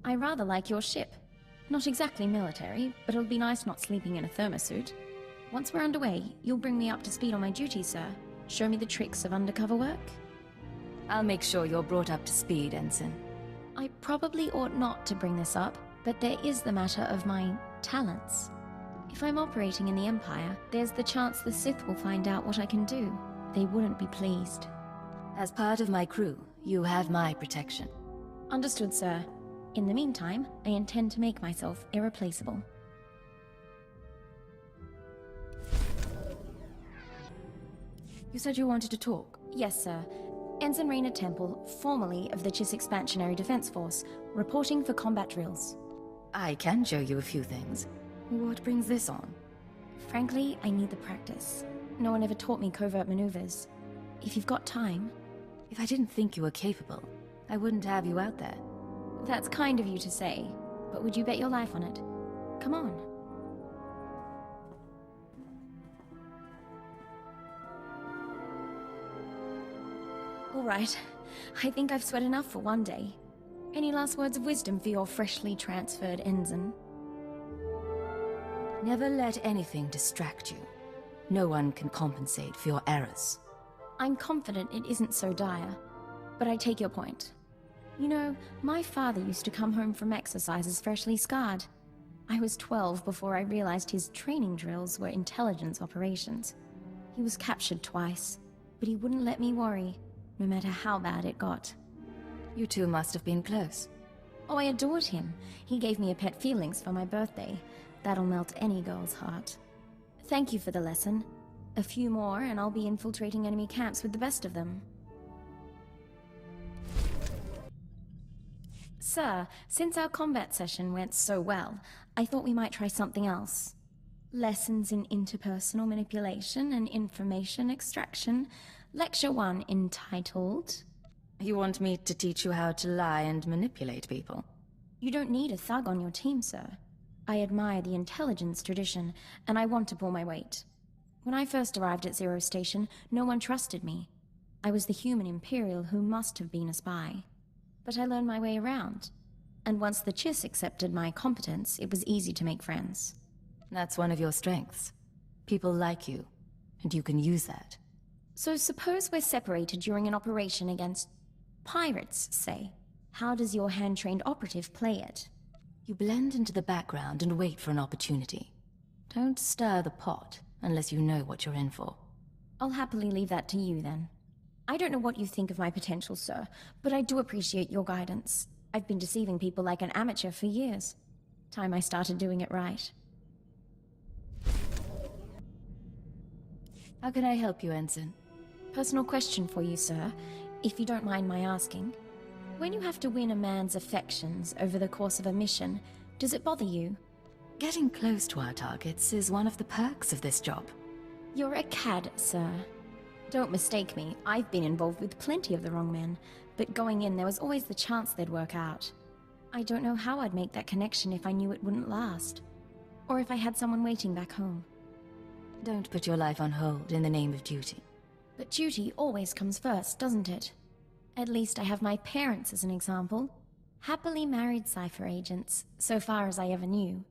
I rather like your ship. Not exactly military, but it'll be nice not sleeping in a thermosuit. Once we're underway, you'll bring me up to speed on my duties, sir. Show me the tricks of undercover work. I'll make sure you're brought up to speed, Ensign. I probably ought not to bring this up, but there is the matter of my talents. If I'm operating in the Empire, there's the chance the Sith will find out what I can do. They wouldn't be pleased. As part of my crew, you have my protection. Understood, sir. In the meantime, I intend to make myself irreplaceable. You said you wanted to talk? Yes, sir. Ensign Raina Temple, formerly of the Chiss Expansionary Defense Force, reporting for combat drills. I can show you a few things. What brings this on? Frankly, I need the practice. No one ever taught me covert maneuvers. If you've got time... If I didn't think you were capable, I wouldn't have you out there. That's kind of you to say, but would you bet your life on it? Come on. All right. I think I've sweat enough for one day. Any last words of wisdom for your freshly transferred ensign? Never let anything distract you. No one can compensate for your errors. I'm confident it isn't so dire, but I take your point. You know, my father used to come home from exercises freshly scarred. I was 12 before I realized his training drills were intelligence operations. He was captured twice, but he wouldn't let me worry, no matter how bad it got. You two must have been close. Oh, I adored him. He gave me a pet feelings for my birthday. That'll melt any girl's heart. Thank you for the lesson. A few more and I'll be infiltrating enemy camps with the best of them. Sir, since our combat session went so well, I thought we might try something else. Lessons in interpersonal manipulation and information extraction. Lecture 1 entitled... You want me to teach you how to lie and manipulate people? You don't need a thug on your team, sir. I admire the intelligence tradition, and I want to pull my weight. When I first arrived at Zero Station, no one trusted me. I was the human Imperial who must have been a spy. But I learned my way around. And once the Chiss accepted my competence, it was easy to make friends. That's one of your strengths. People like you, and you can use that. So suppose we're separated during an operation against pirates, say. How does your hand-trained operative play it? You blend into the background and wait for an opportunity. Don't stir the pot unless you know what you're in for. I'll happily leave that to you, then. I don't know what you think of my potential, sir, but I do appreciate your guidance. I've been deceiving people like an amateur for years. Time I started doing it right. How can I help you, Ensign? Personal question for you, sir, if you don't mind my asking. When you have to win a man's affections over the course of a mission, does it bother you? Getting close to our targets is one of the perks of this job. You're a cad, sir. Don't mistake me, I've been involved with plenty of the wrong men, but going in there was always the chance they'd work out. I don't know how I'd make that connection if I knew it wouldn't last. Or if I had someone waiting back home. Don't put your life on hold in the name of duty. But duty always comes first, doesn't it? At least I have my parents as an example. Happily married cipher agents, so far as I ever knew.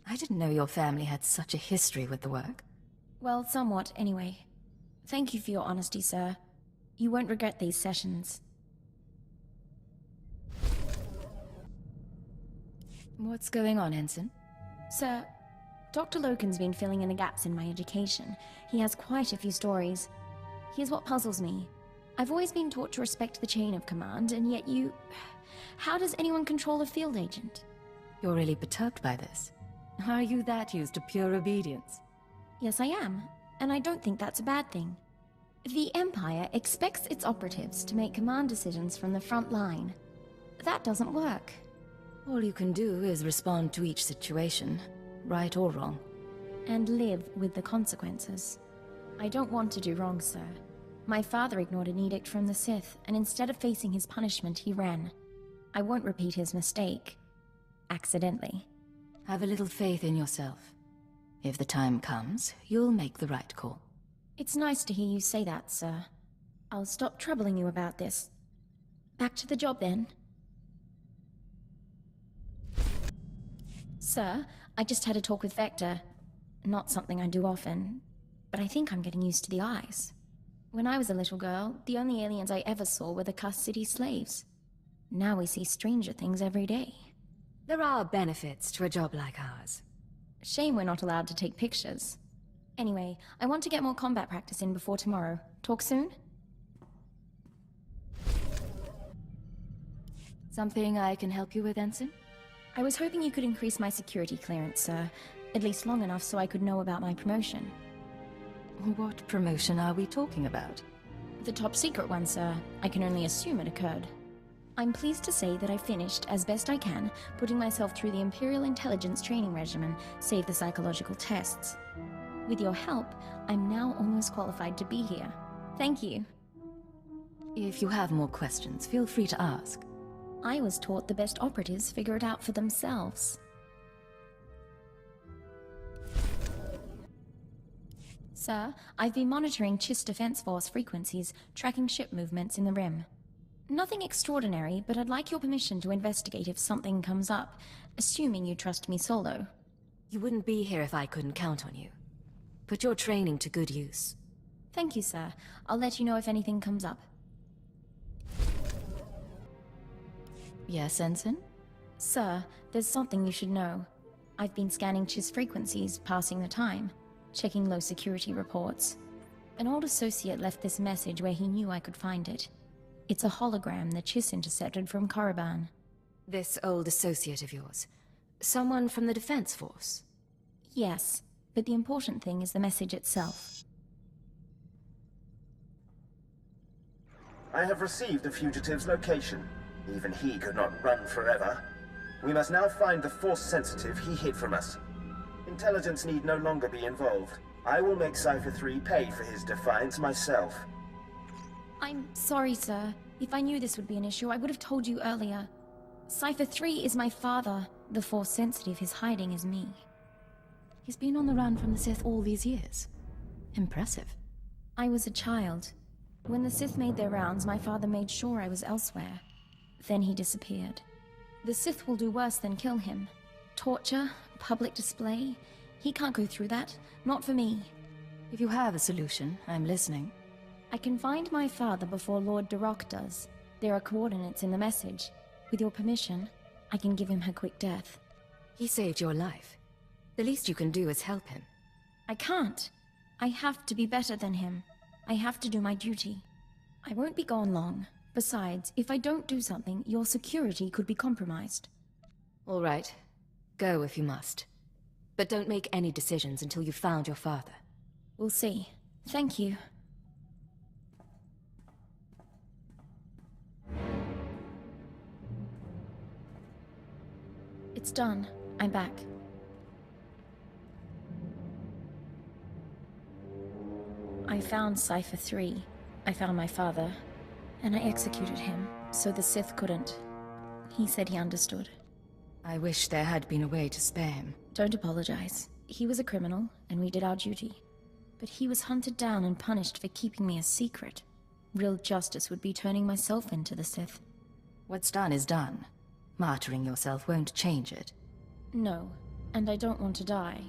I didn't know your family had such a history with the work. Well, somewhat, anyway. Thank you for your honesty, sir. You won't regret these sessions. What's going on, Ensign? Sir, Dr. Loken's been filling in the gaps in my education. He has quite a few stories. Here's what puzzles me. I've always been taught to respect the chain of command, and yet you... How does anyone control a field agent? You're really perturbed by this. Are you that used to pure obedience? Yes, I am. And I don't think that's a bad thing. The Empire expects its operatives to make command decisions from the front line. That doesn't work. All you can do is respond to each situation, right or wrong. And live with the consequences. I don't want to do wrong, sir. My father ignored an edict from the Sith, and instead of facing his punishment, he ran. I won't repeat his mistake. Accidentally. Have a little faith in yourself. If the time comes, you'll make the right call. It's nice to hear you say that, sir. I'll stop troubling you about this. Back to the job, then. Sir, I just had a talk with Vector. Not something I do often, but I think I'm getting used to the eyes. When I was a little girl, the only aliens I ever saw were the cussed city slaves. Now we see stranger things every day. There are benefits to a job like ours. Shame we're not allowed to take pictures. Anyway, I want to get more combat practice in before tomorrow. Talk soon? Something I can help you with, Ensign? I was hoping you could increase my security clearance, sir. At least long enough so I could know about my promotion. What promotion are we talking about? The top secret one, sir. I can only assume it occurred. I'm pleased to say that I finished, as best I can, putting myself through the Imperial Intelligence training regimen, save the psychological tests. With your help, I'm now almost qualified to be here. Thank you. If you have more questions, feel free to ask. I was taught the best operatives figure it out for themselves. Sir, I've been monitoring Chiss Defense Force frequencies, tracking ship movements in the Rim. Nothing extraordinary, but I'd like your permission to investigate if something comes up, assuming you trust me solo. You wouldn't be here if I couldn't count on you. Put your training to good use. Thank you, sir. I'll let you know if anything comes up. Yes, Ensign? Sir, there's something you should know. I've been scanning Chiss frequencies, passing the time, checking low security reports. An old associate left this message where he knew I could find it. It's a hologram that Chiss intercepted from Korriban. This old associate of yours? Someone from the Defense Force? Yes, but the important thing is the message itself. I have received the fugitive's location. Even he could not run forever. We must now find the Force sensitive he hid from us. Intelligence need no longer be involved. I will make Cypher 3 pay for his defiance myself. I'm sorry, sir. If I knew this would be an issue, I would have told you earlier. Cypher 3 is my father. The Force sensitive he's hiding is me. He's been on the run from the Sith all these years. Impressive. I was a child. When the Sith made their rounds, my father made sure I was elsewhere. Then he disappeared. The Sith will do worse than kill him. Torture, public display. He can't go through that. Not for me. If you have a solution, I'm listening. I can find my father before Lord Darok does. There are coordinates in the message. With your permission, I can give him a quick death. He saved your life. The least you can do is help him. I can't. I have to be better than him. I have to do my duty. I won't be gone long. Besides, if I don't do something, your security could be compromised. All right. Go if you must. But don't make any decisions until you've found your father. We'll see. Thank you. It's done. I'm back. I found Cypher 3. I found my father. And I executed him, so the Sith couldn't. He said he understood. I wish there had been a way to spare him. Don't apologize. He was a criminal, and we did our duty. But he was hunted down and punished for keeping me a secret. Real justice would be turning myself into the Sith. What's done is done. Martyring yourself won't change it. No, and I don't want to die.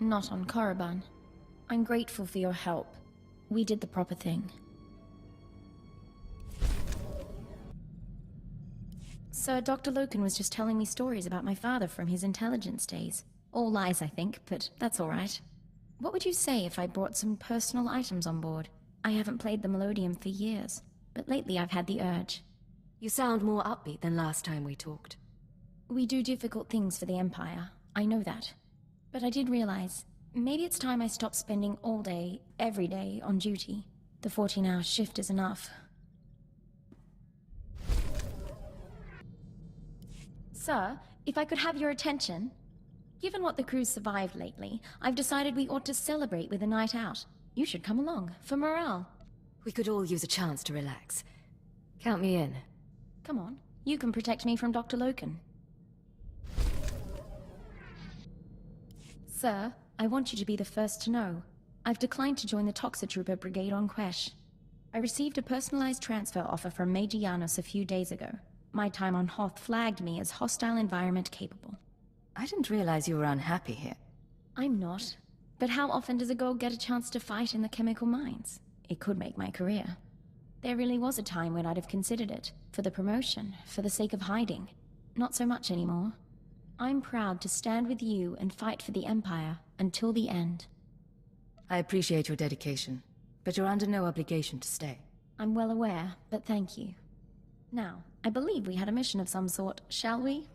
Not on Korriban. I'm grateful for your help. We did the proper thing. Sir, Dr. Loken was just telling me stories about my father from his intelligence days. All lies, I think, but that's all right. What would you say if I brought some personal items on board? I haven't played the Melodium for years, but lately I've had the urge. You sound more upbeat than last time we talked. We do difficult things for the Empire. I know that. But I did realize, maybe it's time I stopped spending all day, every day, on duty. The 14-hour shift is enough. Sir, if I could have your attention. Given what the crew's survived lately, I've decided we ought to celebrate with a night out. You should come along, for morale. We could all use a chance to relax. Count me in. Come on, you can protect me from Dr. Loken. Sir, I want you to be the first to know. I've declined to join the Toxitrooper Brigade on Quesh. I received a personalized transfer offer from Major Janos a few days ago. My time on Hoth flagged me as hostile environment capable. I didn't realize you were unhappy here. I'm not. But how often does a girl get a chance to fight in the chemical mines? It could make my career. There really was a time when I'd have considered it. For the promotion, for the sake of hiding. Not so much anymore. I'm proud to stand with you and fight for the Empire until the end. I appreciate your dedication, but you're under no obligation to stay. I'm well aware, but thank you. Now, I believe we had a mission of some sort, shall we?